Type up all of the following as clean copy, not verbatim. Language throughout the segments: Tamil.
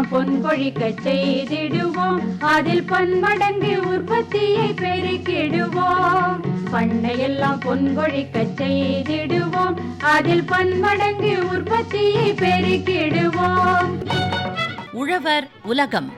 எல்லாம் பொன்கொழிக்க செய்திடுவோம். அதில் பன்மடங்கு உற்பத்தியை பெருக்கிடுவோம். பண்ணையெல்லாம் பொன்கொழிக்க செய்திடுவோம். அதில் பன்மடங்கு உற்பத்தியை பெருக்கிடுவோம். உழவர் உலகம்.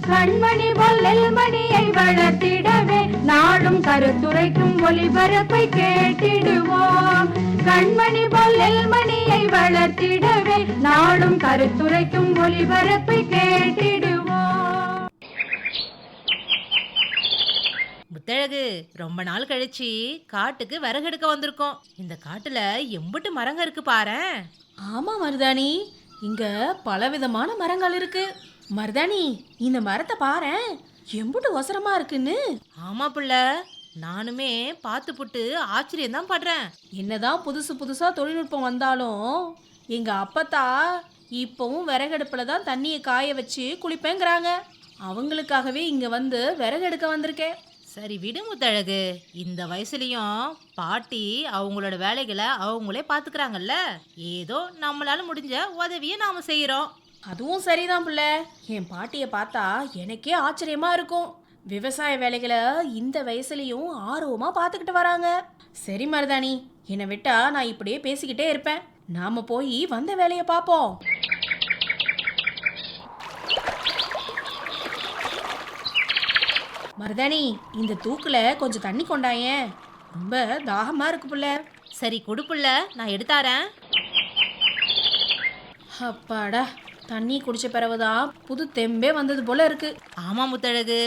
கண்மணி பொல்லல் மணியை வளர்த்திடவே நாடும் கருத்துரைக்கும் ஒளிபரப்பை கேட்டிடுவோம். கண்மணி பொல்லல் மணியை வளர்த்திடவே நாடும் கருத்துரைக்கும் ஒளிபரப்பை கேட்டிடுவோம். முத்தழகு, ரொம்ப நாள் கழிச்சு காட்டுக்கு விறகெடுக்க வந்திருக்கோம். இந்த காட்டுல எம்புட்டு மரங்க இருக்கு பாரேன். ஆமா மருதாணி, இங்க பலவிதமான மரங்கள் இருக்கு. மருதாணி, இந்த மரத்தை பாரேன், எம்புட்டு ஒசரமா இருக்குன்னு. ஆமா புள்ள, நானுமே பார்த்து புட்டு ஆச்சரியம் தான் படுறேன். என்னதான் புதுசு புதுசா தொழில்நுட்பம் வந்தாலும் எங்க அப்பத்தா இப்பவும் விறகடுப்புல தான் தண்ணியை காய வச்சு குளிப்பேங்கிறாங்க. அவங்களுக்காகவே இங்க வந்து விறகெடுக்க வந்திருக்கேன். சரி விடு முத்தழகு, இந்த வயசுலயும் பாட்டி அவங்களோட வேலைகளை அவங்களே பாத்துக்கிறாங்கல்ல. ஏதோ நம்மளால முடிஞ்ச உதவியை நாம செய்யறோம். அதுவும் சரிதான் புள்ள. என் பாட்டியை பார்த்தா எனக்கே ஆச்சரியமா இருக்கும். விவசாய வேலைகளை இந்த வயசுலயும் ஆர்வமா பார்த்துக்கிட்டு வராங்க. சரி மருதாணி, என்னை விட்டா நான் இப்படியே பேசிக்கிட்டே இருப்பேன். நாம போய் வந்த வேலையை பார்ப்போம். மருதாணி, இந்த தூக்குல கொஞ்சம் தண்ணி கொண்டாயேன், ரொம்ப தாகமா இருக்கு புள்ள. சரி கொடு புள்ள, நான் எடுத்தாரேன். அப்பாடா, தண்ணி குடிச்ச பிறகுதான் புது தெம்பே வந்தது போல இருக்கு. ஆமா முத்தழகு,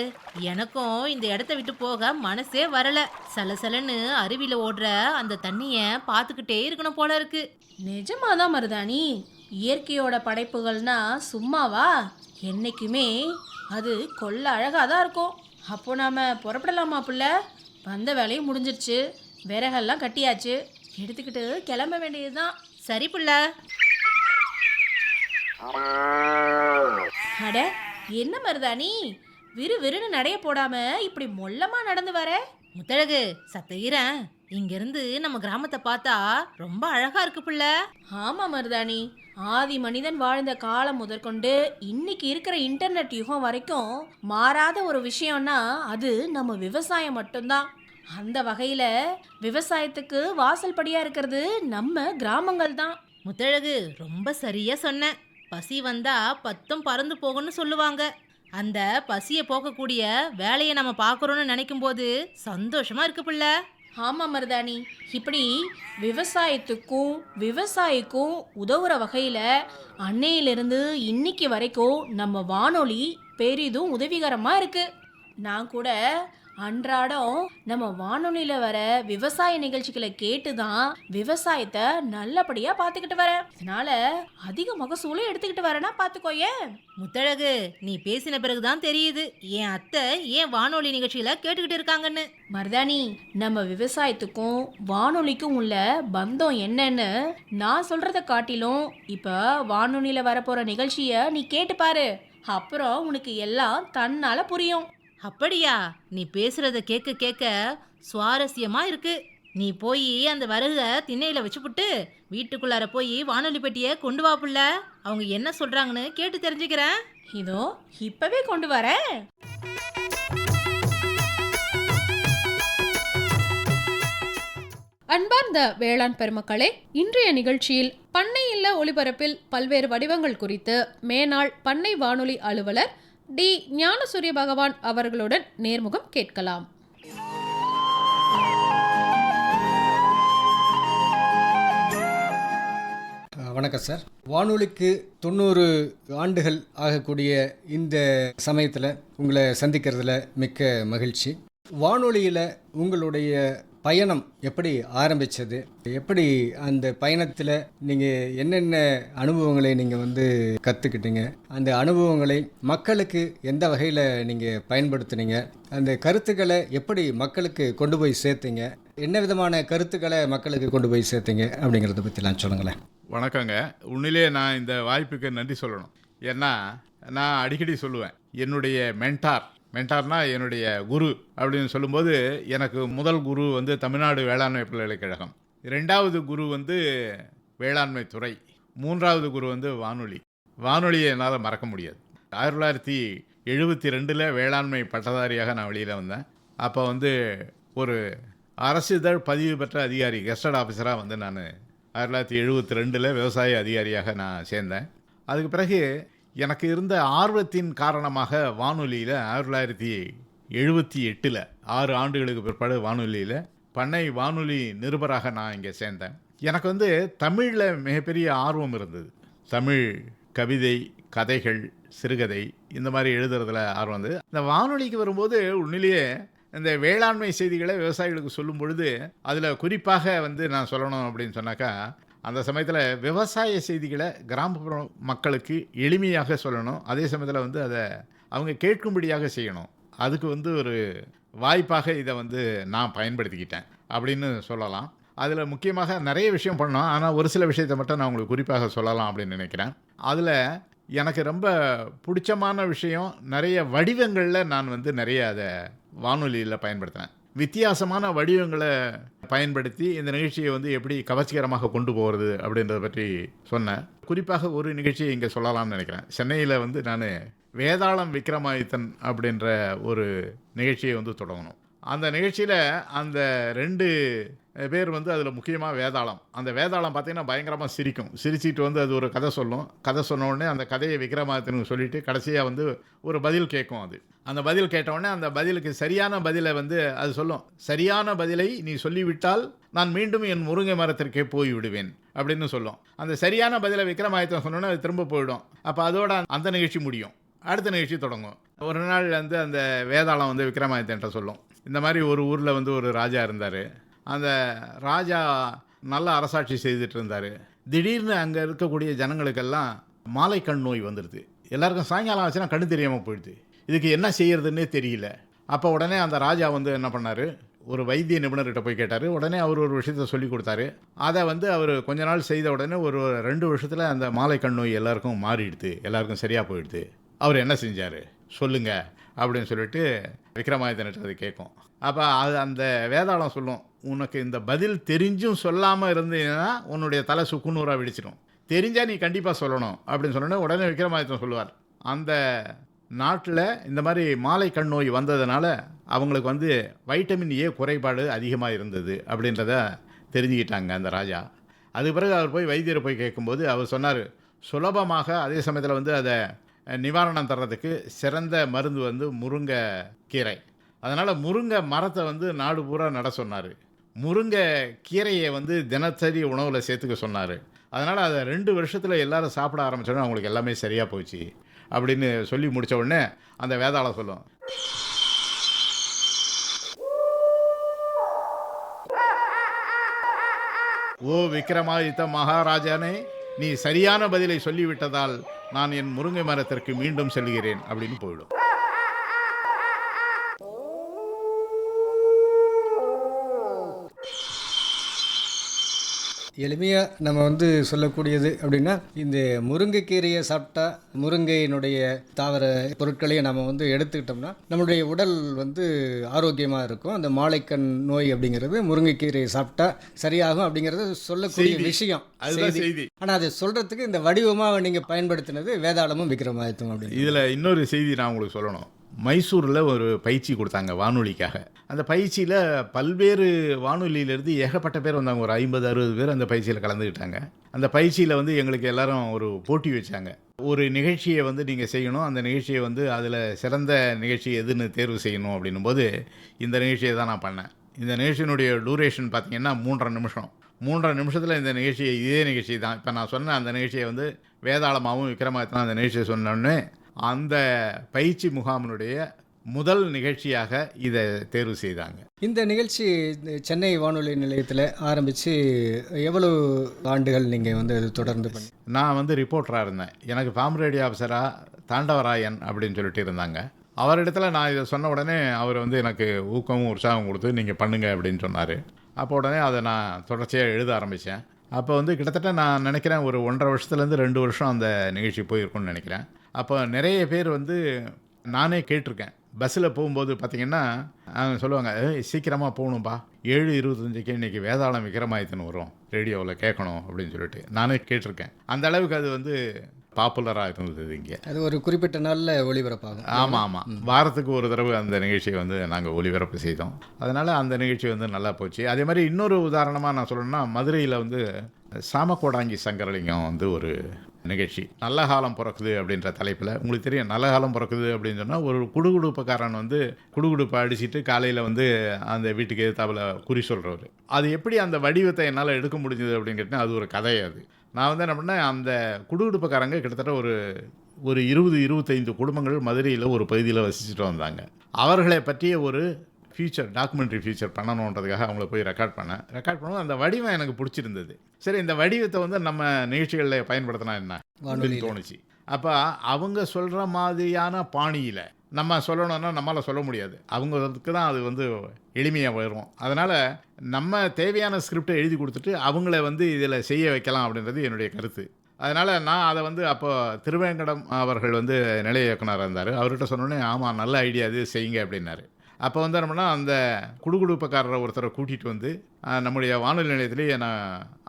எனக்கும் இந்த இடத்த விட்டு போக மனசே வரல. சலசலன்னு அருவியில ஓடுற அந்த தண்ணிய பாத்துக்கிட்டே இருக்கணும் போல இருக்கு. நிஜமாதான் மருதாணி, இயற்கையோட படைப்புகள்னா சும்மாவா? என்னைக்குமே அது கொள்ள அழகாதான் இருக்கும். அப்போ நாம புறப்படலாமா புள்ள? வந்த வேலையும் முடிஞ்சிருச்சு, விறகெல்லாம் கட்டியாச்சு, எடுத்துக்கிட்டு கிளம்ப வேண்டியதுதான். சரி புள்ள. அட, என்ன மருதாணி, விறுவிறுன்னு நடைய போடாம இப்படி மொல்லமா நடந்து வர? முத்தழகு, சத்தையிறேன். இங்க இருந்து நம்ம கிராமத்தை பார்த்தா ரொம்ப அழகா இருக்கு புள்ள. ஆமா மருதாணி, ஆதி மனிதன் வாழ்ந்த காலம் முதற்கொண்டு இன்னைக்கு இருக்கிற இன்டர்நெட் யுகம் வரைக்கும் மாறாத ஒரு விஷயம்னா அது நம்ம விவசாயம் மட்டும்தான். அந்த வகையில விவசாயத்துக்கு வாசல் படியா இருக்கிறது நம்ம கிராமங்கள் தான். முத்தழகு, ரொம்ப சரியா சொன்ன. பசி வந்தா பத்தும் பறந்து போகும்னு சொல்லுவாங்க. அந்த பசியை போக்கக்கூடிய வேலையை நம்ம பார்க்குறோன்னு நினைக்கும் போது சந்தோஷமா இருக்கு புள்ள. ஆமா மருதாணி, இப்படி விவசாயத்துக்கும் விவசாயிக்கும் உதவுற வகையில அன்னையிலிருந்து இன்னைக்கு வரைக்கும் நம்ம வானொலி பெரிதும் உதவிகரமா இருக்கு. நான் கூட அன்றாடம் நம்ம வானொலியில வர விவசாய நிகழ்ச்சிகளை கேட்டுதான் விவசாயத்தை நல்லபடியா பாத்துக்கிட்டு வரேன். இதனால அதிக மகசூலும் எடுத்துக்கிட்டு வரேன்னா பாத்துக்கோயே. முத்தழகு, நீ பேசின பிறகுதான் தெரியுது என் அத்தை ஏன் வானொலி நிகழ்ச்சியில கேட்டுக்கிட்டு இருக்காங்கன்னு. மருதாணி, நம்ம விவசாயத்துக்கும் வானொலிக்கும் உள்ள பந்தம் என்னன்னு நான் சொல்றத காட்டிலும் இப்ப வானொலியில வரப்போற நிகழ்ச்சிய நீ கேட்டு பாரு. அப்புறம் உனக்கு எல்லாம் தன்னால புரியும். அப்படியா? நீ பேசுறத கேட்க கேட்க சுவாரஸ்யமா இருக்கு. நீ போய் அந்த விறகுல திண்ணையில வச்சுப்புட்டு வீட்டுக்குள்ளார போய் வானொலி பெட்டியை கொண்டு வா புள்ள. அவங்க என்ன சொல்றாங்கன்னு கேட்டு தெரிஞ்சுக்கிறேன். இதோ இப்பவே கொண்டு வரேன். அன்பார்ந்த வேளாண் பெருமக்களே, இன்றைய நிகழ்ச்சியில் பண்ணை இல்ல ஒளிபரப்பில் பல்வேறு வடிவங்கள் குறித்து மேனாள் பண்ணை வானொலி அலுவலர் டி ஞானசூரிய பகவான் அவர்களுடன் நேர்முகம் கேட்கலாம். வணக்கம் சார். வானொலிக்கு 90 ஆண்டுகள் ஆகக்கூடிய இந்த சமயத்தில் உங்களை சந்திக்கிறதுல மிக்க மகிழ்ச்சி. வானொலியில் உங்களுடைய பயணம் எப்படி ஆரம்பித்தது? எப்படி அந்த பயணத்தில் நீங்கள் என்னென்ன அனுபவங்களை நீங்கள் கற்றுக்கிட்டீங்க? அந்த அனுபவங்களை மக்களுக்கு எந்த வகையில் நீங்கள் பயன்படுத்துனீங்க? அந்த கருத்துக்களை எப்படி மக்களுக்கு கொண்டு போய் சேர்த்தீங்க? என்ன விதமான கருத்துக்களை மக்களுக்கு கொண்டு போய் சேர்த்தீங்க அப்படிங்கிறத பற்றிலாம் சொல்லுங்களேன். வணக்கங்க. உண்மையிலே நான் இந்த வாய்ப்புக்கு நன்றி சொல்லணும். ஏன்னா நான் அடிக்கடி சொல்லுவேன், என்னுடைய மென்டார்னா என்னுடைய குரு அப்படின்னு சொல்லும்போது எனக்கு முதல் குரு தமிழ்நாடு வேளாண்மை பல்கலைக்கழகம், 2வது குரு வேளாண்மை துறை, 3வது குரு வானொலி. வானொலியை என்னால் மறக்க முடியாது. 1972 வேளாண்மை பட்டதாரியாக நான் வெளியில் வந்தேன். அப்போ வந்து ஒரு அரசு இதழ் பதிவு பெற்ற அதிகாரி, கெஸ்டட் ஆஃபீஸராக வந்து நான் 1972 விவசாய அதிகாரியாக நான் சேர்ந்தேன். அதுக்கு பிறகு எனக்கு இருந்த ஆர்வத்தின் காரணமாக வானொலியில் 1978 6 ஆண்டுகளுக்கு பிற்பாடு வானொலியில் பண்ணை வானொலி நிருபராக நான் இங்கே சேர்ந்தேன். எனக்கு வந்து தமிழில் மிகப்பெரிய ஆர்வம் இருந்தது. தமிழ் கவிதை, கதைகள், சிறுகதை இந்த மாதிரி எழுதுறதுல ஆர்வம் இருந்தது. இந்த வானொலிக்கு வரும்போது உண்மையிலேயே இந்த வேளாண்மை செய்திகளை விவசாயிகளுக்கு சொல்லும் பொழுது அதில் குறிப்பாக வந்து நான் சொல்லணும் அப்படின்னு சொன்னாக்கா, அந்த சமயத்தில் விவசாய செய்திகளை கிராமப்புற மக்களுக்கு எளிமையாக சொல்லணும், அதே சமயத்தில் வந்து அதை அவங்க கேட்கும்படியாக செய்யணும். அதுக்கு வந்து ஒரு வாய்ப்பாக இதை வந்து நான் பயன்படுத்திக்கிட்டேன் அப்படின்னு சொல்லலாம். அதில் முக்கியமாக நிறைய விஷயம் பண்ணோம், ஆனால் ஒரு சில விஷயத்தை மட்டும் நான் உங்களுக்கு குறிப்பாக சொல்லலாம் அப்படின்னு நினைக்கிறேன். அதில் எனக்கு ரொம்ப பிடிச்சமான விஷயம், நிறைய வடிவங்களில் நான் வந்து நிறைய அதை வானொலியில் பயன்படுத்தினேன். வித்தியாசமான வடிவங்களை பயன்படுத்தி இந்த நிகழ்ச்சியை வந்து எப்படி கவர்ச்சிகரமாக கொண்டு போகிறது அப்படின்றத பற்றி சொன்னேன். குறிப்பாக ஒரு நிகழ்ச்சியை இங்கே சொல்லலாம்னு நினைக்கிறேன். சென்னையில் வந்து நான் வேதாளம் விக்ரமாதித்தன் அப்படின்ற ஒரு நிகழ்ச்சியை வந்து தொடங்கணும். அந்த நிகழ்ச்சியில் அந்த 2 பேர் வந்து அதில் முக்கியமாக வேதாளம். அந்த வேதாளம் பார்த்திங்கன்னா பயங்கரமாக சிரிச்சிட்டு வந்து அது ஒரு கதை சொல்லும். கதை சொன்ன உடனே அந்த கதையை விக்ரமாதித்தனுக்கு சொல்லிவிட்டு கடைசியாக வந்து ஒரு பதில் கேட்கும். அந்த பதில் கேட்டவுடனே அந்த பதிலுக்கு சரியான பதிலை வந்து அது சொல்லும். சரியான பதிலை நீ சொல்லிவிட்டால் நான் மீண்டும் என் முருங்கை மரத்திற்கே போய் விடுவேன் அப்படின்னு சொல்லும். அந்த சரியான பதிலை விக்ரமாதித்தன் சொன்னோன்னே அது திரும்ப போயிடும். அப்போ அதோட அந்த நிகழ்ச்சி முடியும், அடுத்த நிகழ்ச்சி தொடங்கும். ஒரு நாள் வந்து அந்த வேதாளம் வந்து விக்ரமாதித்தன்ட்ட சொல்லும், இந்த மாதிரி ஒரு ஊரில் வந்து ஒரு ராஜா இருந்தார். அந்த ராஜா நல்ல அரசாட்சி செய்துட்டு இருந்தார். திடீர்னு அங்கே இருக்கக்கூடிய ஜனங்களுக்கெல்லாம் மாலை கண் நோய் வந்துடுது. எல்லாருக்கும் சாயங்காலம் ஆச்சுன்னா கண்ணு தெரியாமல் போயிடுது. இதுக்கு என்ன செய்யறதுன்னே தெரியல. அப்போ உடனே அந்த ராஜா வந்து என்ன பண்ணார், ஒரு வைத்திய நிபுணர்கிட்ட போய் கேட்டார். உடனே அவர் ஒரு விஷயத்தை சொல்லி கொடுத்தாரு. அதை வந்து அவர் கொஞ்ச நாள் செய்த உடனே ஒரு 2 வருஷத்தில் அந்த மாலை கண் நோய் எல்லாருக்கும் மாறிடுது, எல்லாருக்கும் சரியாக போயிடுது. அவர் என்ன செஞ்சார் சொல்லுங்க அப்படின்னு சொல்லிட்டு விக்ரமாதித்தன்கிட்ட அது கேட்கும். அப்போ அது அந்த வேதாளம் சொல்லும், உனக்கு இந்த பதில் தெரிஞ்சும் சொல்லாமல் இருந்தீங்கன்னா உன்னுடைய தலை சுக்குநூறாக வெடிச்சிடும், தெரிஞ்சால் நீ கண்டிப்பாக சொல்லணும் அப்படின்னு சொன்னோன்னே உடனே விக்ரமாதித்தன் சொல்லுவார், அந்த நாட்டில் இந்த மாதிரி மாலை கண் நோய் வந்ததுனால அவங்களுக்கு வந்து வைட்டமின் ஏ குறைபாடு அதிகமாக இருந்தது அப்படின்றத தெரிஞ்சுக்கிட்டாங்க அந்த ராஜா. அதுக்கு பிறகு அவர் போய் வைத்தியரை போய் கேட்கும்போது அவர் சொன்னார், சுலபமாக அதே சமயத்தில் வந்து அதை நிவாரணம் தர்றதுக்கு சிறந்த மருந்து வந்து முருங்கை கீரை. அதனால் முருங்கை மரத்தை வந்து நாடு பூரா நட சொன்னார். முருங்கை கீரையை வந்து தினசரி உணவில் சேர்த்துக்க சொன்னார். அதனால் அதை 2 வருஷத்தில் எல்லோரும் சாப்பிட ஆரம்பித்தோன்னே அவங்களுக்கு எல்லாமே சரியாக போச்சு அப்படின்னு சொல்லி முடித்த உடனே அந்த வேதாளம் சொல்லும், ஓ விக்ரமாதித்த மகாராஜானே, நீ சரியான பதிலை சொல்லிவிட்டதால் நான் என் முருங்கை மரத்திற்கு மீண்டும் செல்கிறேன் அப்படின்னு போயிடும். எளிமையாக நம்ம வந்து சொல்லக்கூடியது அப்படின்னா, இந்த முருங்கைக்கீரையை சாப்பிட்டா முருங்கையினுடைய தாவர பொருட்களையும் நம்ம வந்து எடுத்துக்கிட்டோம்னா நம்மளுடைய உடல் வந்து ஆரோக்கியமாக இருக்கும். அந்த மாலைக்கண் நோய் அப்படிங்கிறது முருங்கைக்கீரையை சாப்பிட்டா சரியாகும் அப்படிங்கிறது சொல்லக்கூடிய விஷயம், அதுதான் செய்தி. ஆனால் அதை சொல்கிறதுக்கு இந்த வடிவமாக நீங்கள் பயன்படுத்தினது வேதாளமும் விக்ரமாதித்தனும் அப்படின்னு. இதில் இன்னொரு செய்தி நான் உங்களுக்கு சொல்லணும். மைசூரில் ஒரு பயிற்சி கொடுத்தாங்க வானொலிக்காக. அந்த பயிற்சியில் பல்வேறு வானொலியிலேருந்து ஏகப்பட்ட பேர் வந்தாங்க. ஒரு 50-60 பேர் அந்த பயிற்சியில் கலந்துக்கிட்டாங்க. அந்த பயிற்சியில் வந்து எங்களுக்கு எல்லாரும் ஒரு போட்டி வச்சாங்க. ஒரு நிகழ்ச்சியை வந்து நீங்கள் செய்யணும், அந்த நிகழ்ச்சியை வந்து அதில் சிறந்த நிகழ்ச்சி எதுன்னு தேர்வு செய்யணும் அப்படின்னும் போது இந்த நிகழ்ச்சியை தான் நான் பண்ணேன். இந்த நிகழ்ச்சியினுடைய டூரேஷன் பார்த்திங்கன்னா 3.5 நிமிஷம். 3.5 நிமிஷத்தில் இந்த நிகழ்ச்சியை, இதே நிகழ்ச்சி தான் இப்போ நான் சொன்ன அந்த நிகழ்ச்சியை வந்து வேதாளமாகவும் விக்ரமாதித்தனும் அந்த நிகழ்ச்சியை சொன்னோடனே அந்த பயிற்சி முகாமினுடைய முதல் நிகழ்ச்சியாக இதை தேர்வு செய்தாங்க. இந்த நிகழ்ச்சி சென்னை வானொலி நிலையத்தில் ஆரம்பித்து எவ்வளவு ஆண்டுகள் நீங்கள் வந்து அது தொடர்ந்து பண்ணி? நான் வந்து ரிப்போர்ட்டராக இருந்தேன். எனக்கு ஃபார்ம் ரேடியோ ஆஃபீஸராக தாண்டவராயன் அப்படின்னு சொல்லிட்டு இருந்தாங்க. அவரிடத்துல நான் இதை சொன்ன உடனே அவர் வந்து எனக்கு ஊக்கமும் உற்சாகம் கொடுத்து நீங்கள் பண்ணுங்க அப்படின்னு சொன்னார். அப்போ உடனே அதை நான் தொடர்ச்சியாக எழுத ஆரம்பித்தேன். அப்போ வந்து கிட்டத்தட்ட நான் நினைக்கிறேன் ஒரு 1.5 வருஷத்துலேருந்து 2 வருஷம் அந்த நிகழ்ச்சி போயிருக்குன்னு நினைக்கிறேன். அப்போ நிறைய பேர் வந்து நானே கேட்டிருக்கேன். பஸ்ஸில் போகும்போது பார்த்திங்கன்னா சொல்லுவாங்க, சீக்கிரமாக போகணும்பா, 7:25க்கு இன்றைக்கி வேதாளம் விக்ரமாதித்தன் வரும், ரேடியோவில் கேட்கணும் அப்படின்னு சொல்லிட்டு நானே கேட்டிருக்கேன். அந்த அளவுக்கு அது வந்து பாப்புலராக இருந்தது இங்கே. அது ஒரு குறிப்பிட்ட நாளில் ஒளிபரப்பாகும். ஆமாம். வாரத்துக்கு ஒரு தடவை அந்த நிகழ்ச்சியை வந்து நாங்கள் ஒளிபரப்பு செய்தோம். அதனால் அந்த நிகழ்ச்சி வந்து நல்லா போச்சு. அதே மாதிரி இன்னொரு உதாரணமாக நான் சொல்லணும்னா, மதுரையில் வந்து சாமக்கோடாங்கி சங்கரலிங்கம் வந்து ஒரு நிகழ்ச்சி, நல்ல காலம் பிறக்குது அப்படின்ற தலைப்பில். உங்களுக்கு தெரியும், நல்ல காலம் பிறக்குது அப்படின்னு சொன்னால் ஒரு குடுகுடுப்புக்காரன் வந்து குடுகுடுப்பை அடிச்சுட்டு காலையில் வந்து அந்த வீட்டுக்கு எதிர்த்தாப்புல குறி சொல்கிறவர். அது எப்படி அந்த வடிவத்தை என்னால் எடுக்க முடிஞ்சது அப்படின்னு கேட்டால் அது ஒரு கதை. அது நான் வந்து என்ன பண்ணேன், அந்த குடுகுடுப்புக்காரங்க கிட்டத்தட்ட ஒரு 20-25 குடும்பங்கள் மதுரையில் ஒரு பகுதியில் வசிச்சுட்டு வந்தாங்க. அவர்களை பற்றிய ஒரு டாக்குமெண்ட்ரி ஃபீச்சர் பண்ணணுன்றதுக்காக அவங்கள போய் ரெக்கார்ட் பண்ணும்போது அந்த வடிவம் எனக்கு பிடிச்சிருந்தது. சரி, இந்த வடிவத்தை வந்து நம்ம நிகழ்ச்சிகளில் பயன்படுத்தினா என்ன அப்படின்னு தோணுச்சு. அப்போ அவங்க சொல்கிற மாதிரியான பாணியில் நம்ம சொல்லணும்னா நம்மளால் சொல்ல முடியாது. அவங்களுக்கு தான் அது வந்து எளிமையாக வரும். அதனால் நம்ம தேவையான ஸ்கிரிப்டை எழுதி கொடுத்துட்டு அவங்கள வந்து இதில் செய்ய வைக்கலாம் அப்படின்றது என்னுடைய கருத்து. அதனால் நான் அதை வந்து அப்போ திருவேங்கடம் அவர்கள் வந்து நிலைய இயக்குனராக இருந்தார். அவர்கிட்ட சொன்னோன்னே, ஆமாம் நல்ல ஐடியா இது, செய்யுங்க அப்படின்னாரு. அப்போ வந்து என்னன்னா, அந்த குடுகுடுப்புக்காரரை ஒருத்தரை கூட்டிகிட்டு வந்து நம்முடைய வானொலி நிலையத்திலேயே நான்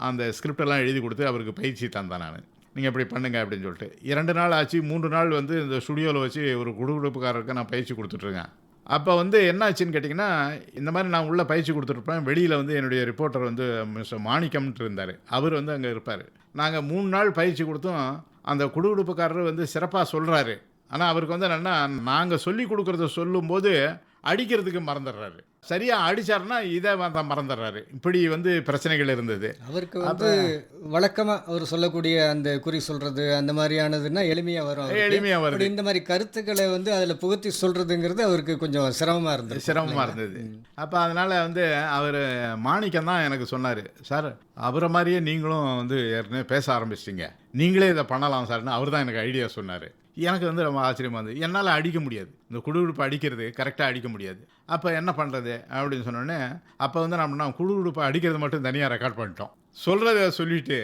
அந்த ஸ்கிரிப்டெல்லாம் எழுதி கொடுத்து அவருக்கு பயிற்சி தந்தேன். நான் நீங்கள் இப்படி பண்ணுங்க அப்படின்னு சொல்லிட்டு 2 நாள் ஆச்சு. 3 நாள் வந்து இந்த ஸ்டுடியோவில் வச்சு ஒரு குடுகுடுப்புக்காரருக்கு நான் பயிற்சி கொடுத்துட்ருக்கேன். அப்போ வந்து என்ன ஆச்சுன்னு கேட்டிங்கன்னா, இந்த மாதிரி நான் உள்ளே பயிற்சி கொடுத்துட்ருப்பேன். வெளியில் வந்து என்னுடைய ரிப்போர்ட்டர் வந்து மிஸ்டர் மாணிக்கம்ன்ட்டு இருந்தார். அவர் வந்து அங்கே இருப்பார். நாங்கள் 3 நாள் பயிற்சி கொடுத்தும் அந்த குடுகுடுப்புக்காரர் வந்து சிறப்பாக சொல்கிறாரு. ஆனால் அவருக்கு வந்து என்னென்னா, நாங்கள் சொல்லி கொடுக்குறத சொல்லும்போது அடிக்கிறதுக்கு மறந்துடுறாரு. சரியாக அடித்தாருன்னா இதை மறந்துடுறாரு. இப்படி வந்து பிரச்சனைகள் இருந்தது. அவருக்கு வந்து வழக்கமாக அவர் சொல்லக்கூடிய அந்த குறி சொல்கிறது அந்த மாதிரியானதுன்னா எளிமையாக வரும். இந்த மாதிரி கருத்துக்களை வந்து அதில் புகுத்தி சொல்கிறதுங்கிறது அவருக்கு கொஞ்சம் சிரமமாக இருந்தது. அப்போ அதனால் வந்து அவர் மாணிக்கம் தான் எனக்கு சொன்னார், சார் அவரை மாதிரியே நீங்களும் வந்து ஏற்கனவே பேச ஆரம்பிச்சிட்டிங்க, நீங்களே இதை பண்ணலாம் சார்னு அவர் தான் எனக்கு ஐடியா சொன்னார். எனக்கு வந்து ரொம்ப ஆச்சரியமாக இருந்தது. என்னால் அடிக்க முடியாது, இந்த குடுகுடுப்பை அடிக்கிறது கரெக்டாக அடிக்க முடியாது. அப்போ என்ன பண்ணுறது அப்படின்னு சொன்னோடனே, அப்போ வந்து நம்ம குடுகுடுப்பை அடிக்கிறது மட்டும் தனியாக ரெக்கார்ட் பண்ணிட்டோம். சொல்கிறத சொல்லிவிட்டு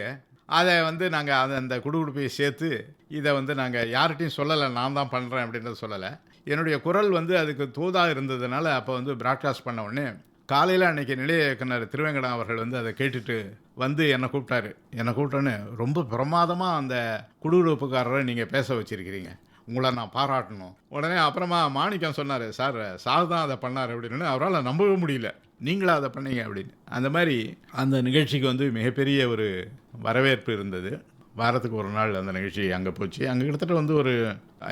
அதை வந்து நாங்கள் அந்த குடுகுடுப்பையை சேர்த்து இதை வந்து நாங்கள் யார்கிட்டையும் சொல்லலை, நான் தான் பண்ணுறேன் அப்படின்றத சொல்லலை. என்னுடைய குரல் வந்து அதுக்கு தோதாக இருந்ததுனால அப்போ வந்து ப்ராட்காஸ்ட் பண்ண உடனே காலையில் அன்றைக்கி நிலைய இயக்குனர் திருவேங்கடம் அவர்கள் வந்து அதை கேட்டுட்டு வந்து என்னை கூப்பிட்டோன்னே, ரொம்ப பிரமாதமாக அந்த குடுகுடுப்புக்காரரை நீங்கள் பேச வச்சுருக்கிறீங்க, உங்களை நான் பாராட்டணும். உடனே அப்புறமா மாணிக்கம் சொன்னார், சார் தான் அதை பண்ணார் அப்படின்னு. அவரால் நம்பவே முடியல, நீங்களா அதை பண்ணீங்க அப்படின்னு. அந்த மாதிரி அந்த நிகழ்ச்சிக்கு வந்து மிகப்பெரிய ஒரு வரவேற்பு இருந்தது. வாரத்துக்கு ஒரு நாள் அந்த நிகழ்ச்சி அங்கே போச்சு. அங்கே கிட்டத்தட்ட வந்து ஒரு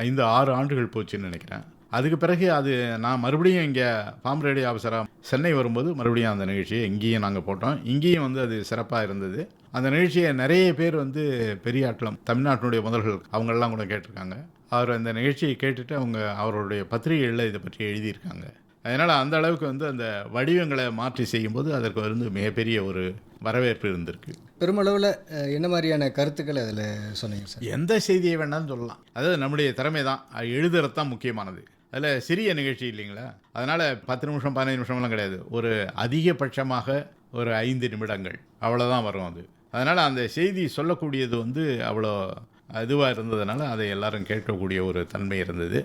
5-6 ஆண்டுகள் போச்சுன்னு நினைக்கிறேன். அதுக்கு பிறகு அது நான் மறுபடியும் இங்கே ஃபார்ம் ரேடியோ ஆஃபீஸராக சென்னை வரும்போது மறுபடியும் அந்த நிகழ்ச்சியை இங்கேயும் நாங்கள் போட்டோம். இங்கேயும் வந்து அது சிறப்பாக இருந்தது. அந்த நிகழ்ச்சியை நிறைய பேர் வந்து பெரிய ஆட்களும் தமிழ்நாட்டினுடைய முதல்கள் அவங்களெல்லாம் கூட கேட்டிருக்காங்க. அவர் அந்த நிகழ்ச்சியை கேட்டுட்டு அவருடைய பத்திரிகைகளில் இதை பற்றி எழுதியிருக்காங்க. அதனால் அந்த அளவுக்கு வந்து அந்த வடிவங்களை மாற்றி செய்யும்போது அதற்கு வந்து மிகப்பெரிய ஒரு வரவேற்பு இருந்திருக்கு. பெருமளவில் என்ன மாதிரியான கருத்துக்களை அதில் சொன்னீங்க சார்? எந்த செய்தியை வேணாலும் சொல்லலாம். அதாவது நம்முடைய திறமை தான், எழுதுறது தான் முக்கியமானது. அதில் சிறிய நிகழ்ச்சி இல்லைங்களா, அதனால் 10 நிமிஷம் 15 நிமிஷம்லாம் கிடையாது. ஒரு அதிகபட்சமாக ஒரு 5 நிமிடங்கள் அவ்வளோதான் வரும் அது. அதனால் அந்த செய்தி சொல்லக்கூடியது வந்து அவ்வளோ இதுவாக இருந்ததுனால அதை எல்லாரும் கேட்கக்கூடிய ஒரு தன்மை இருந்தது.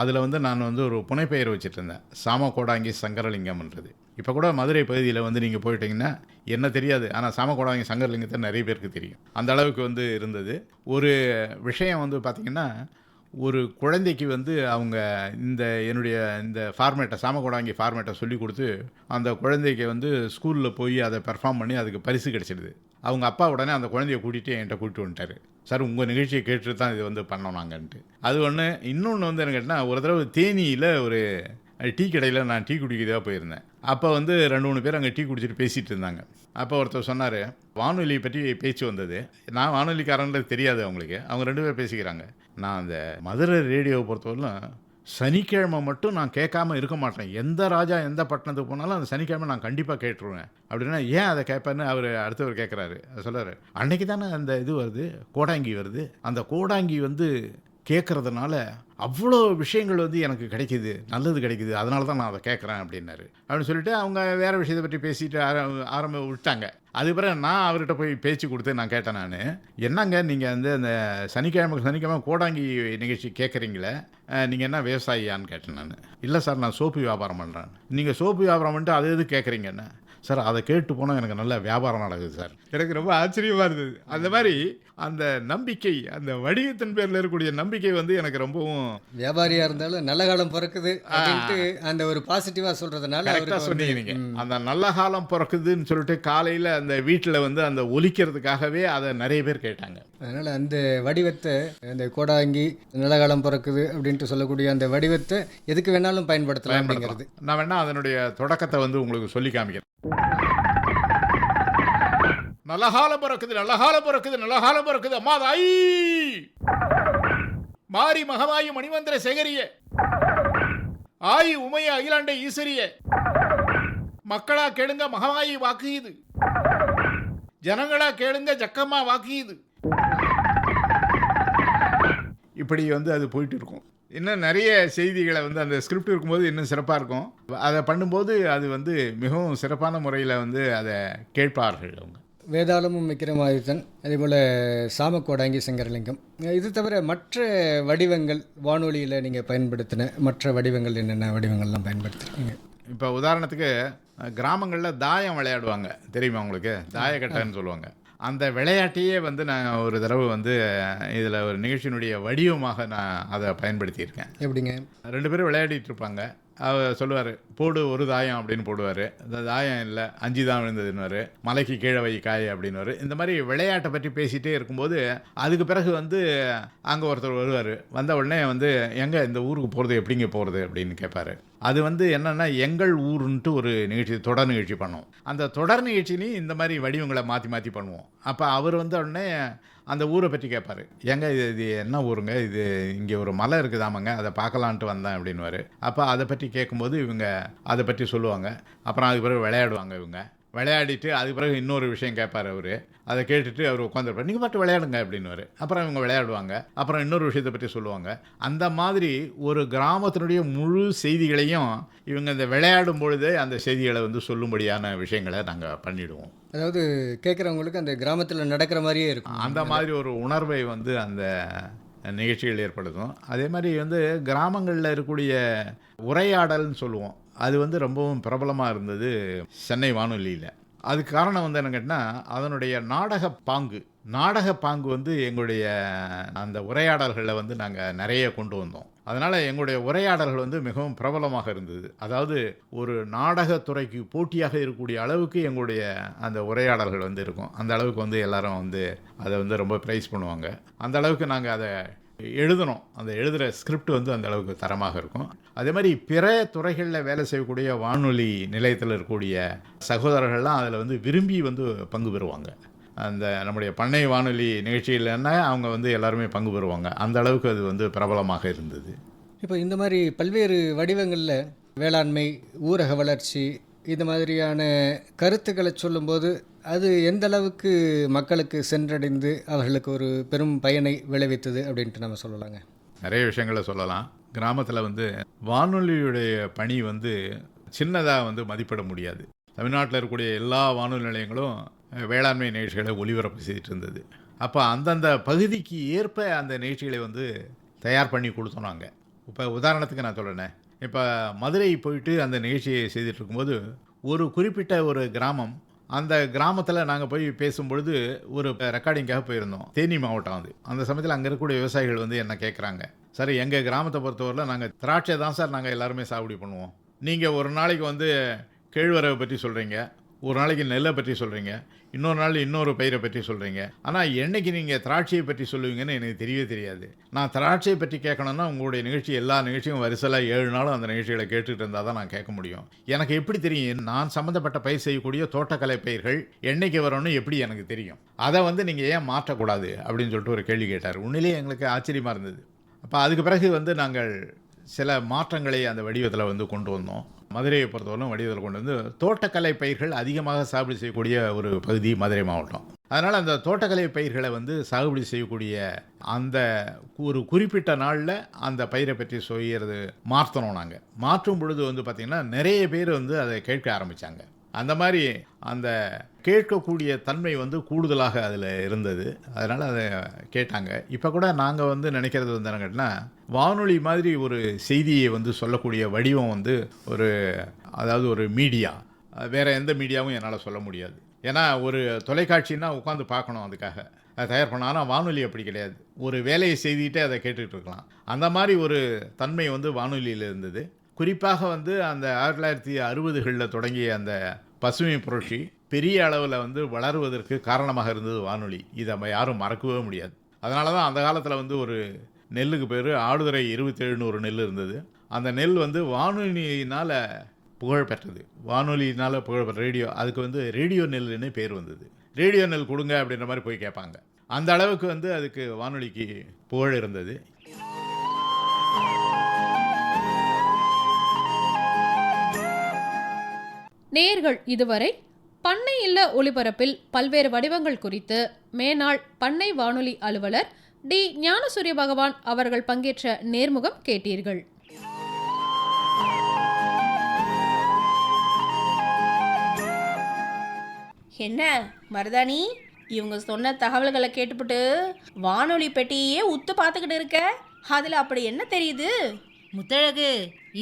அதில் வந்து நான் வந்து ஒரு புனைப்பெயர் வச்சுட்டு இருந்தேன், சாமக்கோடாங்கி சங்கரலிங்கம்ன்றது. இப்போ கூட மதுரை பகுதியில் வந்து நீங்கள் போயிட்டீங்கன்னா என்ன தெரியாது, ஆனால் சாமக்கோடாங்கி சங்கரலிங்கத்தை நிறைய பேருக்கு தெரியும். அந்த அளவுக்கு வந்து இருந்தது. ஒரு விஷயம் வந்து பார்த்திங்கன்னா, ஒரு குழந்தைக்கு வந்து அவங்க என்னுடைய ஃபார்மேட்டை சாமக்கோடாங்கி ஃபார்மேட்டை சொல்லி கொடுத்து அந்த குழந்தைக்கு வந்து ஸ்கூலில் போய் அதை பெர்ஃபார்ம் பண்ணி அதுக்கு பரிசு கிடச்சிடுது. அவங்க அப்பா உடனே அந்த குழந்தைய கூட்டிகிட்டு என்கிட்ட கூப்பிட்டு வந்துட்டார், சார் உங்கள் நிகழ்ச்சியை கேட்டுட்டு தான் இது வந்து பண்ணோம் நாங்கன்ட்டு. அது ஒன்று. இன்னொன்று வந்து என்ன கேட்டால், ஒரு தடவை தேனியில் ஒரு டீ கடையில் நான் டீ குடிக்கிறதாக போயிருந்தேன். அப்போ வந்து 2-3 பேர் அங்கே டீ குடிச்சிட்டு பேசிகிட்டு இருந்தாங்க. அப்போ ஒருத்தர் சொன்னார், வானொலியை பற்றி பேச்சு வந்தது. நான் வானொலிக்காரன்றது தெரியாது அவங்களுக்கு. அவங்க 2 பேர் பேசிக்கிறாங்க. நான் அந்த மதுரை ரேடியோவை பொறுத்தவரையிலும் சனிக்கிழமை மட்டும் நான் கேட்காம இருக்க மாட்டேன். எந்த ராஜா எந்த பட்டணத்துக்கு போனாலும் அந்த சனிக்கிழமை நான் கண்டிப்பாக கேட்டுருவேன் அப்படின்னா, ஏன் அதை கேட்பேன்னு அவர் அடுத்தவர் கேட்குறாரு. சொல்கிறார், அன்னைக்கு தானே அந்த இது வருது, கோடாங்கி வருது, அந்த கோடாங்கி வந்து கேட்குறதுனால அவ்வளோ விஷயங்கள் வந்து எனக்கு கிடைக்கிது, நல்லது கிடைக்கிது, அதனால தான் நான் அதை கேட்குறேன் அப்படின்னாரு. அப்படின்னு சொல்லிட்டு அவங்க வேறு விஷயத்தை பற்றி பேசிட்டு விட்டாங்க. அது பிறகு நான் அவர்கிட்ட போய் பேச்சு கொடுத்து நான் கேட்டேன், நான் என்னங்க நீங்கள் வந்து அந்த சனிக்கிழமை கோடாங்கி நிகழ்ச்சி கேட்குறீங்களே, நீங்கள் என்ன விவசாயியான்னு கேட்டேன். நான் இல்லை சார், நான் சோப்பு வியாபாரம் பண்ணுறேன். நீங்கள் சோப்பு வியாபாரம் பண்ணிட்டு அது எது கேட்குறீங்கன்னு, சார் அதை கேட்டு போனால் எனக்கு நல்ல வியாபாரம் நடக்குது சார். எனக்கு ரொம்ப ஆச்சரியமாக இருந்தது. அந்த மாதிரி அந்த நம்பிக்கை, அந்த வடிவத்தின் பேரில் இருக்கக்கூடிய நம்பிக்கை வந்து எனக்கு ரொம்பவும், வியாபாரியாக இருந்தாலும் நல்ல காலம் பிறக்குது அப்படின்ட்டு அந்த ஒரு பாசிட்டிவாக சொல்கிறதுனால கரெக்டாக சொன்னீங்க நீங்கள். அந்த நல்ல காலம் பிறக்குதுன்னு சொல்லிட்டு காலையில் அந்த வீட்டில் வந்து அந்த ஒலிக்கிறதுக்காகவே அதை நிறைய பேர் கேட்டாங்க. அதனால் அந்த வடிவத்தை, அந்த கோடாங்கி நல்ல காலம் பிறக்குது அப்படின்ட்டு சொல்லக்கூடிய அந்த வடிவத்தை எதுக்கு வேணாலும் பயன்படுத்தலாம் அப்படிங்கிறது. நான் வேணா அதனுடைய தொடக்கத்தை வந்து உங்களுக்கு சொல்லி காமிக்கிறேன். நல்ல காலம் பிறக்குது, நல்ல காலம் பிறக்குது, நல்ல காலம் பிறக்குது, அம்மா தாயி மாரி மகமாயி மணிமந்திர சேகரிய ஆயி உமைய அகிலாண்ட ஈஸ்வரிய மக்களா கேளுங்க மகமாயி வாக்குயுது, ஜனங்களா கேளுங்க ஜக்கம்மா வாக்குயுது. இப்படி வந்து அது போயிட்டு இருக்கும். இன்னும் நிறைய செய்திகளை வந்து அந்த ஸ்கிரிப்ட் இருக்கும்போது இன்னும் சிறப்பாக இருக்கும். அதை பண்ணும்போது அது வந்து மிகவும் சிறப்பான முறையில் வந்து அதை கேட்பார்கள் அவங்க. வேதாளமும் விக்ரமாதித்தன், அதேபோல் சாமக்கோடாங்கி சங்கரலிங்கம், இது தவிர மற்ற வடிவங்கள் வானொலியில் நீங்கள் பயன்படுத்தின மற்ற வடிவங்கள் என்னென்ன வடிவங்கள்லாம் பயன்படுத்துகிறீங்க? இப்போ உதாரணத்துக்கு கிராமங்களில் தாயம் விளையாடுவாங்க, தெரியுமா உங்களுக்கு? தாயக்கட்டைன்னு சொல்லுவாங்க. அந்த விளையாட்டையே வந்து நான் ஒரு தடவை வந்து இதில் ஒரு நிகழ்ச்சியினுடைய வடிவமாக நான் அதை பயன்படுத்தியிருக்கேன். எப்படிங்க? 2 பேரும் விளையாடிட்டு இருப்பாங்க. அவர் சொல்லுவார், போடு ஒரு தாயம் அப்படின்னு போடுவார். இந்த தாயம் இல்லை 5 தான் விழுந்ததுன்னு, மலைக்கு கீழே வை காய் அப்படின்னு. இந்த மாதிரி விளையாட்டை பற்றி பேசிகிட்டே இருக்கும்போது அதுக்கு பிறகு வந்து அங்கே ஒருத்தர் வருவார். வந்த உடனே வந்து எங்கே இந்த ஊருக்கு போகிறது, எப்படிங்க போகிறது அப்படின்னு கேட்பார். அது வந்து என்னென்னா எங்கள் ஊருன்ட்டு ஒரு நிகழ்ச்சி, தொடர் நிகழ்ச்சி பண்ணுவோம். அந்த தொடர் நிகழ்ச்சிலையும் இந்த மாதிரி வடிவங்களை மாற்றி மாற்றி பண்ணுவோம். அப்போ அவர் வந்த உடனே அந்த ஊரை பற்றி கேட்பார். ஏங்க இது என்ன ஊருங்க, இது இங்கே ஒரு மலை இருக்குதாமங்க, அதை பார்க்கலான்ட்டு வந்தேன் அப்படின்னுவார். அப்போ அதை பற்றி கேட்கும்போது இவங்க அதை பற்றி சொல்லுவாங்க. அப்புறம் அதுக்கு பிறகு விளையாடுவாங்க. இவங்க விளையாடிட்டு அதுக்கு பிறகு இன்னொரு விஷயம் கேட்பார் அவர். அதை கேட்டுட்டு அவர் உட்காந்துருப்பார். நீங்கள் பாட்டு விளையாடுங்க அப்படின்னுவார். அப்புறம் இவங்க விளையாடுவாங்க. அப்புறம் இன்னொரு விஷயத்தை பற்றி சொல்லுவாங்க. அந்த மாதிரி ஒரு கிராமத்தினுடைய முழு செய்திகளையும் இவங்க இந்த விளையாடும் பொழுதே அந்த செய்திகளை வந்து சொல்லும்படியான விஷயங்களை நாங்கள் பண்ணிவிடுவோம். அதாவது கேட்குறவங்களுக்கு அந்த கிராமத்தில் நடக்கிற மாதிரியே இருக்கும். அந்த மாதிரி ஒரு உணர்வை வந்து அந்த நிகழ்ச்சிகள் ஏற்படுத்தும். அதே மாதிரி வந்து கிராமங்களில் இருக்கக்கூடிய உரையாடல்னு சொல்லுவோம், அது வந்து ரொம்பவும் பிரபலமாக இருந்தது சென்னை வானொலியில். அதுக்கு காரணம் வந்து என்ன கேட்டால் அதனுடைய நாடக பாங்கு வந்து எங்களுடைய அந்த உரையாடல்களில் வந்து நாங்கள் நிறைய கொண்டு வந்தோம். அதனால் எங்களுடைய உரையாடல்கள் வந்து மிகவும் பிரபலமாக இருந்தது. அதாவது ஒரு நாடகத்துறைக்கு போட்டியாக இருக்கக்கூடிய அளவுக்கு எங்களுடைய அந்த உரையாடல்கள் வந்து இருக்கும். அந்த அளவுக்கு வந்து எல்லாரும் வந்து அதை வந்து ரொம்ப ப்ரைஸ் பண்ணுவாங்க. அந்த அளவுக்கு நாங்கள் அதை எழுதணும். அந்த எழுதுகிற ஸ்கிரிப்ட் வந்து அந்த அளவுக்கு தரமாக இருக்கும். அதே மாதிரி பிற துறைகளில் வேலை செய்யக்கூடிய வானொலி நிலையத்தில் இருக்கக்கூடிய சகோதரர்கள்லாம் அதில் வந்து விரும்பி வந்து பங்கு பெறுவாங்க. அந்த நம்முடைய பண்ணை வானொலி நிகழ்ச்சியில்னா அவங்க வந்து எல்லாருமே பங்கு பெறுவாங்க. அந்த அளவுக்கு அது வந்து பிரபலமாக இருந்தது. இப்போ இந்த மாதிரி பல்வேறு வடிவங்களில் வேளாண்மை, ஊரக வளர்ச்சி, இந்த மாதிரியான கருத்துக்களை சொல்லும்போது அது எந்த அளவுக்கு மக்களுக்கு சென்றடைந்து அவர்களுக்கு ஒரு பெரும் பயனை விளைவித்தது அப்படின்ட்டு நம்ம சொல்லலாங்க. நிறைய விஷயங்களை சொல்லலாம். கிராமத்தில் வந்து வானொலியுடைய பணி வந்து சின்னதாக வந்து மதிப்பிட முடியாது. தமிழ்நாட்டில் இருக்கக்கூடிய எல்லா வானொலி நிலையங்களும் வேளாண்மை நிகழ்ச்சிகளை ஒளிபரப்பு செய்துட்டு இருந்தது. அப்போ அந்தந்த பகுதிக்கு ஏற்ப அந்த நிகழ்ச்சிகளை வந்து தயார் பண்ணி கொடுத்தோம் நாங்கள். இப்போ உதாரணத்துக்கு நான் சொல்கிறேன், இப்போ மதுரை போயிட்டு அந்த நிகழ்ச்சியை செய்துட்டு இருக்கும்போது ஒரு குறிப்பிட்ட ஒரு கிராமம், அந்த கிராமத்தில் நாங்கள் போய் பேசும்பொழுது ஒரு ரெக்கார்டிங்காக போயிருந்தோம். தேனி மாவட்டம் அது. அந்த சமயத்தில் அங்கே இருக்கக்கூடிய விவசாயிகள் வந்து என்ன கேட்குறாங்க, சார் எங்கள் கிராமத்தை பொறுத்தவரையில் நாங்கள் திராட்சை தான் சார் நாங்கள் எல்லாருமே சாகுபடி பண்ணுவோம். நீங்கள் ஒரு நாளைக்கு வந்து கேழ்வரவை பற்றி சொல்கிறீங்க, ஒரு நாளைக்கு நெல்லை பற்றி சொல்கிறீங்க, இன்னொரு நாள் இன்னொரு பயிரை பற்றி சொல்கிறீங்க. ஆனால் என்னைக்கு நீங்கள் திராட்சையை பற்றி சொல்லுவீங்கன்னு எனக்கு தெரியவே தெரியாது. நான் திராட்சையை பற்றி கேட்கணுன்னா உங்களுடைய நிகழ்ச்சி எல்லா நிகழ்ச்சியும் வரிசையில் 7 நாளும் அந்த நிகழ்ச்சிகளை கேட்டுகிட்டு இருந்தால் தான் நான் கேட்க முடியும். எனக்கு எப்படி தெரியும் நான் சம்மந்தப்பட்ட பயிர் செய்யக்கூடிய தோட்டக்கலை பயிர்கள் என்னைக்கு வரணும்னு எப்படி எனக்கு தெரியும்? அதை வந்து நீங்கள் ஏன் மாற்றக்கூடாது அப்படின்னு சொல்லிட்டு ஒரு கேள்வி கேட்டார். உண்மையிலேயே எங்களுக்கு ஆச்சரியமாக இருந்தது. அப்போ அதுக்கு பிறகு வந்து நாங்கள் சில மாற்றங்களை அந்த வடிவத்தில் வந்து கொண்டு வந்தோம். மதுரையை பொறுத்தவரைக்கும் வடிவத்தில் கொண்டு வந்து தோட்டக்கலை பயிர்கள் அதிகமாக சாகுபடி செய்யக்கூடிய ஒரு பகுதி மதுரை மாவட்டம். அதனால் அந்த தோட்டக்கலை பயிர்களை வந்து சாகுபடி செய்யக்கூடிய அந்த ஒரு குறிப்பிட்ட நாளில் அந்த பயிரை பற்றி சொல்கிறது மாற்றணும். நாங்கள் மாற்றும் பொழுது வந்து பார்த்திங்கன்னா நிறைய பேர் வந்து அதை கேட்க ஆரம்பித்தாங்க. அந்த மாதிரி அந்த கேட்கக்கூடிய தன்மை வந்து கூடுதலாக அதில் இருந்தது. அதனால் அதை கேட்டாங்க. இப்போ கூட நாங்கள் வந்து நினைக்கிறது வந்து என்ன கேட்டால், வானொலி மாதிரி ஒரு செய்தியை வந்து சொல்லக்கூடிய வடிவம் வந்து ஒரு, அதாவது ஒரு மீடியா, வேறு எந்த மீடியாவும் என்னால் சொல்ல முடியாது. ஏன்னா ஒரு தொலைக்காட்சின்னா உட்காந்து பார்க்கணும், அதுக்காக அதை தயார் பண்ண. ஆனால் வானொலி அப்படி கிடையாது, ஒரு வேலையை செய்துக்கிட்டே அதை கேட்டுக்கிட்டு இருக்கலாம். அந்த மாதிரி ஒரு தன்மை வந்து வானொலியில் இருந்தது. குறிப்பாக வந்து அந்த 1960களில் தொடங்கிய அந்த பசுமை புரட்சி பெரிய அளவில் வந்து வளருவதற்கு காரணமாக இருந்தது வானொலி. இதை நம்ம யாரும் மறக்கவே முடியாது. அதனால தான் அந்த காலத்தில் வந்து ஒரு நெல்லுக்கு பேர் ஆடுதுறை 27ன்னு ஒரு நெல் இருந்தது. அந்த நெல் வந்து வானொலியினால் புகழ்பெற்றது. வானொலியினால் புகழ்பெற்ற ரேடியோ, அதுக்கு வந்து ரேடியோ நெல்லுன்னு பேர் வந்தது. ரேடியோ நெல் கொடுங்க அப்படின்ற மாதிரி போய் கேட்பாங்க. அந்த அளவுக்கு வந்து அதுக்கு வானொலிக்கு புகழ் இருந்தது. நேயர்கள் இதுவரை பண்ணை இல்ல ஒளிபரப்பில் பல்வேறு வடிவங்கள் குறித்து மேனாள் பண்ணை வானொலி அலுவலர் டி ஞானசூரிய பகவான் அவர்கள் பங்கேற்ற நேர்முகம் கேட்டீர்கள். என்ன மருதாணி, இவங்க சொன்ன தகவல்களை கேட்டுப்புட்டு வானொலி பெட்டியே உத்து பார்த்துக்கிட்டு இருக்க. அதில் அப்படி என்ன தெரியுது? முத்தழகு,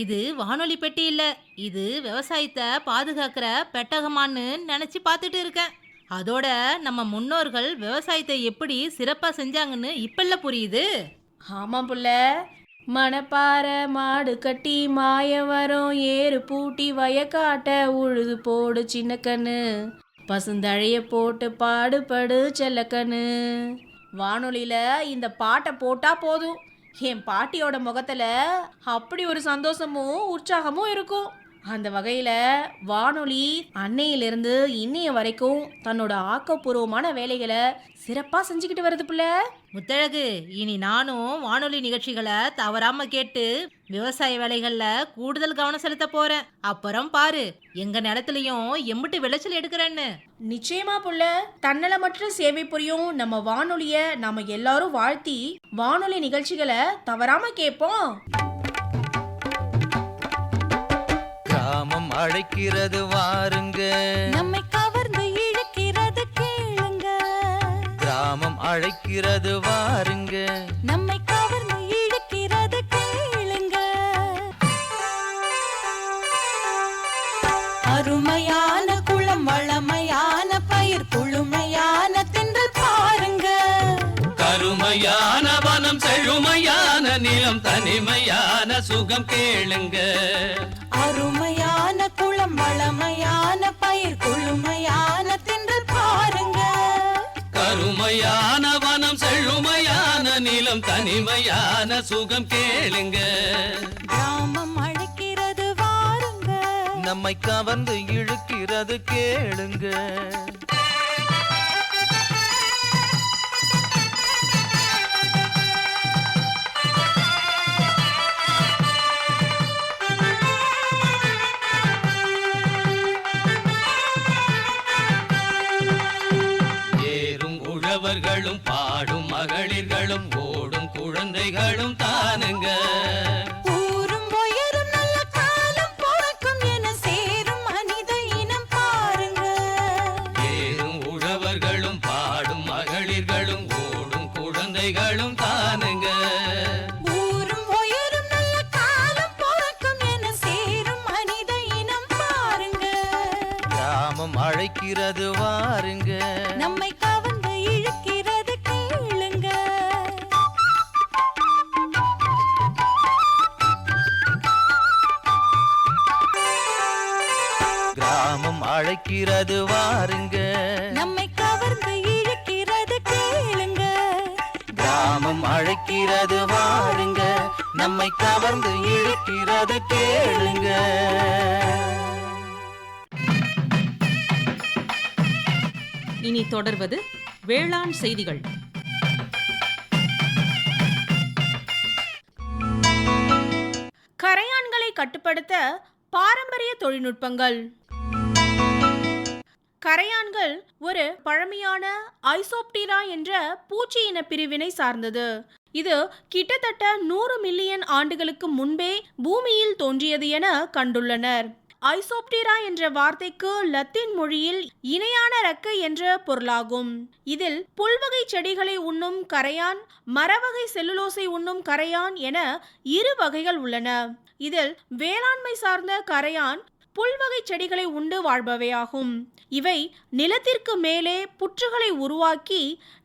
இது வானொலி பெட்டி இல்ல, இது விவசாயத்தை பாதுகாக்கிற பெட்டகமான்னு நினைச்சு பார்த்துட்டு இருக்கேன். அதோட நம்ம முன்னோர்கள் விவசாயத்தை எப்படி சிறப்பா செஞ்சாங்கன்னு இப்பல்ல புரியுது. ஆமாம் புள்ள, மணப்பாறை மாடு கட்டி மாய வரும் ஏறு பூட்டி வயக்காட்ட உழுது போடு சின்ன கண்ணு, பசுந்தழைய போட்டு பாடுபடு செல்லக்கண்ணு. வானொலியில் இந்த பாட்டை போட்டா போதும், என் பாட்டியோட முகத்துல அப்படி ஒரு சந்தோஷமும் உற்சாகமும் இருக்கும். அந்த வகையில் வானொலி அன்னையிலிருந்து இன்னைய வரைக்கும் தன்னோட ஆக்கப்பூர்வமான வேலைகளை சிறப்பாக செஞ்சுக்கிட்டு வருது புள்ள. முத்தழகு, இனி நானும் வானொலி நிகழ்ச்சிகளை தவறாம கேட்டு விவசாய வேலைகளில் கூடுதல் கவனம் செலுத்த போறேன். அப்புறம் பாரு, எங்க நிலத்துலயும் எம்பிட்டு விளைச்சல் எடுக்கிறேன்னு. நிச்சயமா புள்ள, தன்னலமற்ற சேவை புரியும் நம்ம வானொலியை நாம எல்லாரும் வாழ்த்தி வானொலி நிகழ்ச்சிகளை தவறாம கேட்போம். கிராமம் அழைக்கிறது வாருங்க, நம்மை கவர்ந்து இழுக்கிறது கேளுங்க. கிராமம் அழைக்கிறது வாருங்க, நம்மை கவர்ந்து இழுக்கிறது கேளுங்க. அருமையான குளம், வளமையான பயிர், குளுமையான தென்றல் பாருங்க. கருமையான வனம், செழுமையான நிலம், தனிமையான சுகம் கேளுங்க. அருமையான குளம், வளமையான பயிர், குளுமையான தென்றல் பாருங்க. கருமையான வனம், செழுமையான நிலம், தனிமையான சுகம் கேளுங்க. கிராமம் அழைக்கிறது வாருங்க, நம்மை கவர்ந்து இழுக்கிறது கேளுங்க. உழவர்களும் பாடும் மகளிர்களும் ஓடும் குழந்தைகளும் தானுங்க. ஊரும் உயரும் நல்ல காலம் பிறக்கும் என சேரும் மனித இனம் பாருங்க. ஏறும் உழவர்களும் பாடும் மகளிர்களும் ஓடும் குழந்தைகளும் தானுங்க. ஊரும் உயரும் நல்ல காலம் பிறக்கும் என சேரும் மனித இனம் பாருங்க. கிராமம் அழைக்கிறது வாருங்க, நம்மை கவர்ந்து இழுக்கிறது கேளுங்க. கிராமம் அழைக்கிறது வாருங்க, நம்மை கவர்ந்து இழுக்கிறது கேளுங்க. கிராமம் அழைக்கிறது வாருங்க, நம்மை கவர்ந்து இழுக்கிறது கேளுங்க. இனி தொடர்வது வேளாண் செய்திகள். கரையான்களை கட்டுப்படுத்த பாரம்பரிய தொழில்நுட்பங்கள். கரையான்கள் ஒரு பழமையான ஐசோப்டிரா என்ற பூச்சி இன பிரிவினை சார்ந்தது. இது கிட்டத்தட்ட 100 மில்லியன் ஆண்டுகளுக்கு முன்பே பூமியில் தோன்றியது என கண்டுள்ளனர். ஐசோப்டிரா என்ற வார்த்தைக்கு லத்தீன் மொழியில் இணையான ரெக்கை என்ற பொருளாகும். இதில் புல்வகை செடிகளை உண்ணும் கரையான், மரவகை செல்லுலோசை உண்ணும் கரையான் என 2 வகைகள் உள்ளன. இதில் வேளாண்மை சார்ந்த கரையான் புல்வகை செடிகளை உண்டு வாழ்பவையாகும். இவை நிலத்திற்கு மேலே புற்றுகளை உருவாக்கி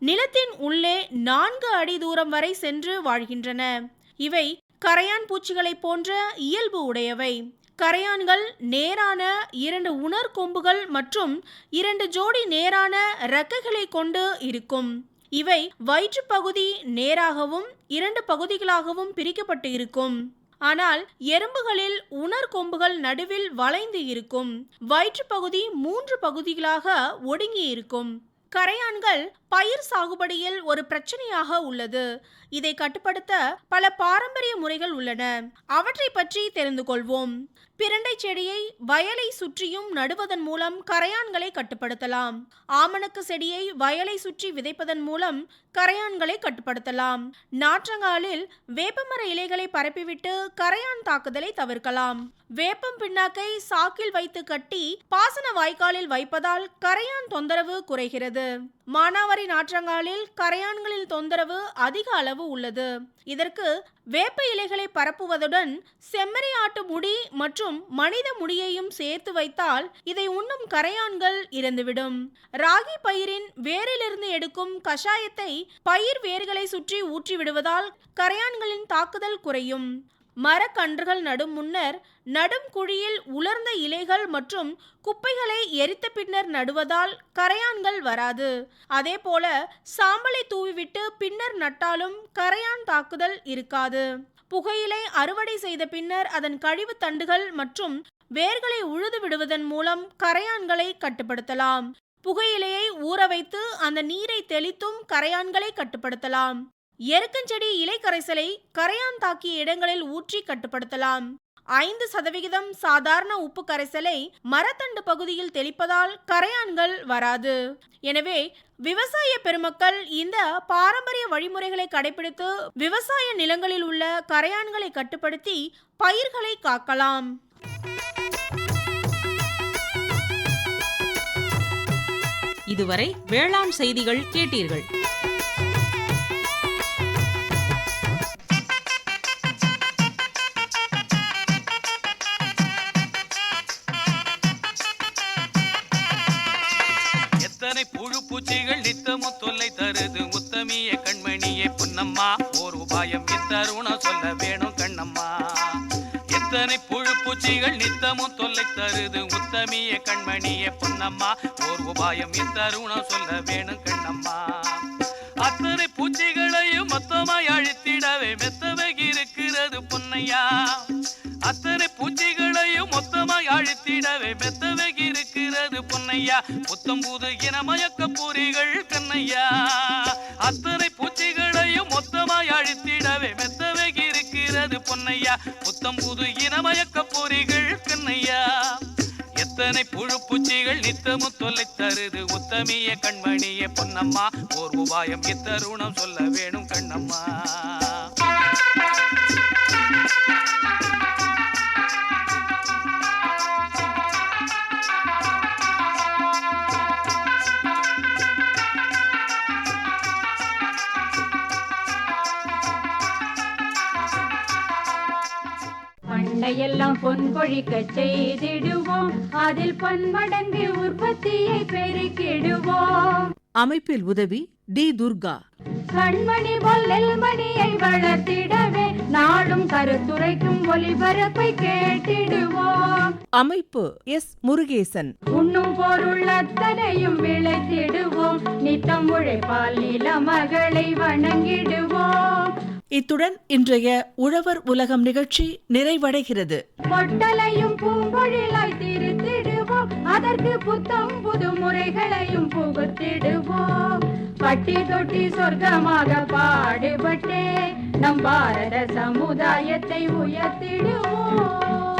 நிலத்தின் உள்ளே 4 அடி தூரம் வரை சென்று வாழ்கின்றன. இவை கரையான் பூச்சிகளைப் போன்ற இயல்பு உடையவை. கரையான்கள் நேரான 2 உணர் கொம்புகள் மற்றும் 2 ஜோடி நேரான இறக்கைகளை கொண்டு இருக்கும். இவை வயிற்று பகுதி நேராகவும் 2 பகுதிகளாகவும் பிரிக்கப்பட்டு இருக்கும். ஆனால் எறும்புகளில் உணர் கொம்புகள் நடுவில் வளைந்து இருக்கும். வயிற்று பகுதி 3 பகுதிகளாக ஒடுங்கி இருக்கும். கரையான்கள் பயிர் சாகுபடியில் ஒரு பிரச்சனையாக உள்ளது. இதை கட்டுப்படுத்த பல பாரம்பரிய முறைகள் உள்ளன. அவற்றை பற்றி தெரிந்து கொள்வோம். பிரண்டை செடியை வயலை சுற்றியும் நடுவதன் மூலம் கரையான்களை கட்டுப்படுத்தலாம். ஆமணக்கு செடியை வயலை சுற்றி விதைப்பதன் மூலம் கரையான்களை கட்டுப்படுத்தலாம். நாற்றங்காலில் வேப்பமர இலைகளை பரப்பிவிட்டு கரையான் தாக்குதலை தவிர்க்கலாம். வேப்பம் பிண்ணாக்கை சாக்கில் வைத்து கட்டி பாசன வாய்க்காலில் வைப்பதால் கரையான் தொந்தரவு குறைகிறது. மானாவாரி நாற்றங்காலில் கரையான்களின் தொந்தரவு அதிக அளவு உள்ளது. இதற்கு வேப்ப இலைகளை பரப்புவதுடன் செம்மறி ஆட்டு முடி மற்றும் மனித முடியையும் சேர்த்து வைத்தால் இதை உண்ணும் கரையான்கள் இறந்துவிடும். ராகி பயிரின் வேரிலிருந்து எடுக்கும் கஷாயத்தை பயிர் வேர்களை சுற்றி ஊற்றி விடுவதால் கரையான்களின் தாக்குதல் குறையும். மரக்கன்றுகள் நடும் முன்னர் நடும் குழியில் உலர்ந்த இலைகள் மற்றும் குப்பைகளை எரித்த பின்னர் நடுவதால் கரையான்கள் வராது. அதே போல சாம்பலை தூவிவிட்டு பின்னர் நட்டாலும் கரையான் தாக்குதல் இருக்காது. புகையிலை அறுவடை செய்த பின்னர் அதன் கழிவு தண்டுகள் மற்றும் வேர்களை உழுது விடுவதன் மூலம் கரையான்களை கட்டுப்படுத்தலாம். புகையிலையை ஊற வைத்து அந்த நீரை தெளித்தும் கரையான்களை கட்டுப்படுத்தலாம். எருக்கஞ்செடி இலை கரைசலை கரையான் தாக்கிய இடங்களில் ஊற்றி கட்டுப்படுத்தலாம். 5% சாதாரண உப்பு கரைசலை மரத்தண்டு பகுதியில் தெளிப்பதால் கரையான்கள் வராது. எனவே விவசாய பெருமக்கள் இந்த பாரம்பரிய வழிமுறைகளை கடைபிடித்து விவசாய நிலங்களில் உள்ள கரையான்களை கட்டுப்படுத்தி பயிர்களை காக்கலாம். இதுவரை வேளாண் செய்திகள் கேட்டீர்கள். புழு பூச்சிகள் நித்தமும் தொல்லை தருது உத்தமிய கண்மணியே பொன்னம்மா ஓர் உபாயம் இத்தருணம் சொல்ல வேணும் கண்ணம்மா. எத்தனை புழு பூச்சிகள் நித்தமும் தொல்லை தருது உத்தமிய கண்மணியே பொன்னம்மா ஓர் உபாயம் இத்தருணம் சொல்ல வேணும் கண்ணம்மா. அத்தனை பூச்சிகளையும் மொத்தமாய் அழித்திடவே மெத்தவை இருக்கிறது பொன்னையா. அத்தனை பூச்சிகளையும் மொத்தமாய் அழித்திடவே மெத்தவை இருக்கிறது பொன்னையா. புத்தம்பூது இனமயக்க பொறிகள் கண்ணையா. அத்தனை பூச்சிகளையும் மொத்தமாய் அழித்திடவே மெத்தவை இருக்கிறது பொன்னையா. புத்தம்பூது இனமயக்க பொறிகள் கண்ணையா. எத்தனை புழு பூச்சிகள் நித்தமும் தொல்லை தருது உத்தமிய கண்மணியே பொன்னம்மா ஓர் உபாயம் இத்தருணம் சொல்ல வேணும் கண்ணம்மா. பண்டையெல்லாம் பொன் கொழிக்க செய்திடுவோம், அதில் பன்மடங்கு உற்பத்தியை பெருக்கிடுவோம். அமைப்பில் உதவி டி. துர்கா. கண்மணி பொல்லல் மணியை வளர்த்திடவே நாடும் கருத்துரைக்கும் ஒலிபரப்பை கேட்டிடுவோம். அமைப்பு எஸ். முருகேசன். உண்ணும் பொருள் அத்தனையும் விளைத்திடுவோம், நித்தம் உழைப்பால் நில மகளை வணங்கிடுவோம். இத்துடன் இன்றைய உழவர் உலகம் நிகழ்ச்சி நிறைவடைகிறது. பொட்டலையும் பூம்பொழிலாய் திருத்திடுவோம், அதற்கு புத்தம் புது முறைகளையும் புகுத்திடுவோம். பட்டி தொட்டி சொர்க்கமாக பாடுபட்டே நம் பாரத சமுதாயத்தை உயர்த்திடுவோம்.